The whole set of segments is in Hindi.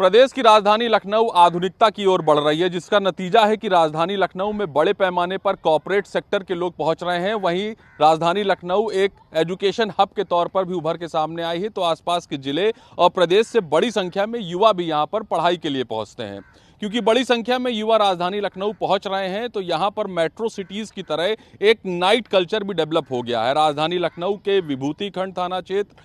प्रदेश की राजधानी लखनऊ आधुनिकता की ओर बढ़ रही है, जिसका नतीजा है कि राजधानी लखनऊ में बड़े पैमाने पर कॉर्पोरेट सेक्टर के लोग पहुंच रहे हैं। वहीं राजधानी लखनऊ एक एजुकेशन हब के तौर पर भी उभर के सामने आई है, तो आसपास के जिले और प्रदेश से बड़ी संख्या में युवा भी यहां पर पढ़ाई के लिए पहुंचते हैं। क्योंकि बड़ी संख्या में युवा राजधानी लखनऊ पहुंच रहे हैं, तो यहां पर मेट्रो सिटीज की तरह एक नाइट कल्चर भी डेवलप हो गया है। राजधानी लखनऊ के विभूति खंड थाना क्षेत्र,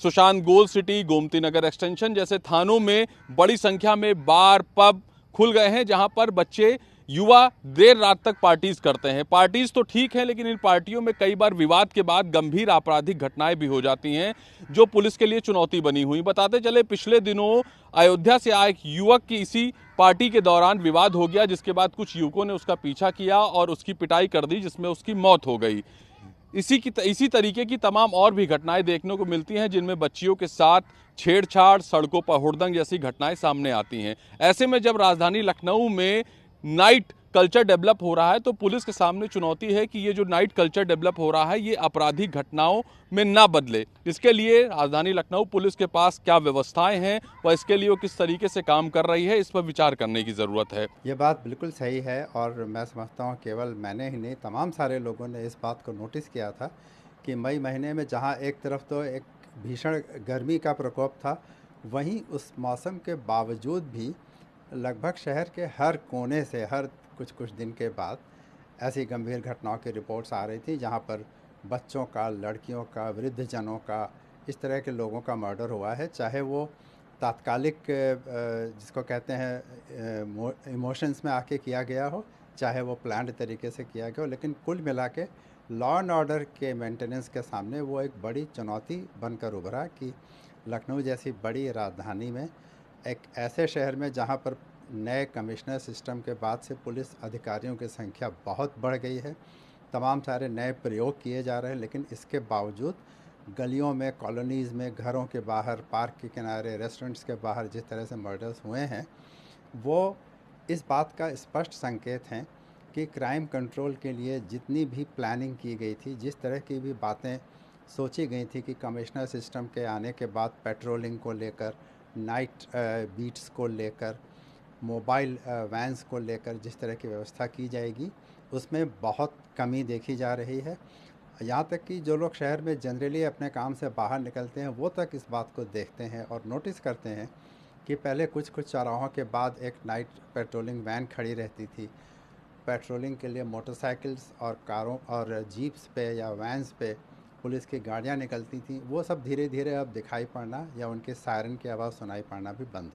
Sushant gold city, Gomti Nagar extension जैसे थानों में बड़ी संख्या में बार पब खुल गए हैं, जहां पर बच्चे युवा देर रात तक पार्टीज करते हैं। पार्टीज तो ठीक है, लेकिन इन पार्टियों में कई बार विवाद के बाद गंभीर आपराधिक घटनाएं भी हो जाती हैं, जो पुलिस के लिए चुनौती बनी हुई। बताते चले, पिछले दिनों अयोध्या से आए एक युवक की इसी पार्टी के दौरान विवाद हो गया, जिसके बाद कुछ युवकों ने उसका पीछा किया और उसकी पिटाई कर दी, जिसमें उसकी मौत हो गई। इसी तरीके की तमाम और भी घटनाएं देखने को मिलती हैं, जिनमें बच्चियों के साथ छेड़छाड़, सड़कों पर हुड़दंग जैसी घटनाएं सामने आती हैं। ऐसे में जब राजधानी लखनऊ में नाइट कल्चर डेवलप हो रहा है, तो पुलिस के सामने चुनौती है कि ये जो नाइट कल्चर डेवलप हो रहा है, ये आपराधिक घटनाओं में ना बदले। इसके लिए राजधानी लखनऊ पुलिस के पास क्या व्यवस्थाएं हैं व इसके लिए वो किस तरीके से काम कर रही है, इस पर विचार करने की ज़रूरत है। ये बात बिल्कुल सही है और मैं समझता हूँ केवल मैंने ही नहीं, तमाम सारे लोगों ने इस बात को नोटिस किया था कि मई महीने में जहाँ एक तरफ तो एक भीषण गर्मी का प्रकोप था, वहीं उस मौसम के बावजूद भी लगभग शहर के हर कोने से हर कुछ कुछ दिन के बाद ऐसी गंभीर घटनाओं की रिपोर्ट्स आ रही थी, जहाँ पर बच्चों का, लड़कियों का, वृद्धजनों का, इस तरह के लोगों का मर्डर हुआ है। चाहे वो तात्कालिक जिसको कहते हैं इमोशंस में आके किया गया हो, चाहे वो प्लान्ड तरीके से किया गया हो, लेकिन कुल मिला के लॉ एंड ऑर्डर के मेंटेनेंस के सामने वो एक बड़ी चुनौती बनकर उभरा कि लखनऊ जैसी बड़ी राजधानी में, एक ऐसे शहर में जहाँ पर नए कमिश्नर सिस्टम के बाद से पुलिस अधिकारियों की संख्या बहुत बढ़ गई है, तमाम सारे नए प्रयोग किए जा रहे हैं, लेकिन इसके बावजूद गलियों में, कॉलोनीज़ में, घरों के बाहर, पार्क के किनारे, रेस्टोरेंट्स के बाहर जिस तरह से मर्डर्स हुए हैं, वो इस बात का स्पष्ट संकेत हैं कि क्राइम कंट्रोल के लिए जितनी भी प्लानिंग की गई थी, जिस तरह की भी बातें सोची गई थी कि कमिश्नर सिस्टम के आने के बाद पेट्रोलिंग को लेकर, नाइट बीट्स को लेकर, मोबाइल वैन्स को लेकर जिस तरह की व्यवस्था की जाएगी, उसमें बहुत कमी देखी जा रही है। यहाँ तक कि जो लोग शहर में जनरली अपने काम से बाहर निकलते हैं, वो तक इस बात को देखते हैं और नोटिस करते हैं कि पहले कुछ कुछ चौराहों के बाद एक नाइट पेट्रोलिंग वैन खड़ी रहती थी। पेट्रोलिंग के लिए मोटरसाइकिल्स और कारों और जीप्स पे या वैन्स पे पुलिस की गाड़ियाँ निकलती थी। वो सब धीरे धीरे अब दिखाई पड़ना या उनके सायरन की आवाज़ सुनाई पड़ना भी बंद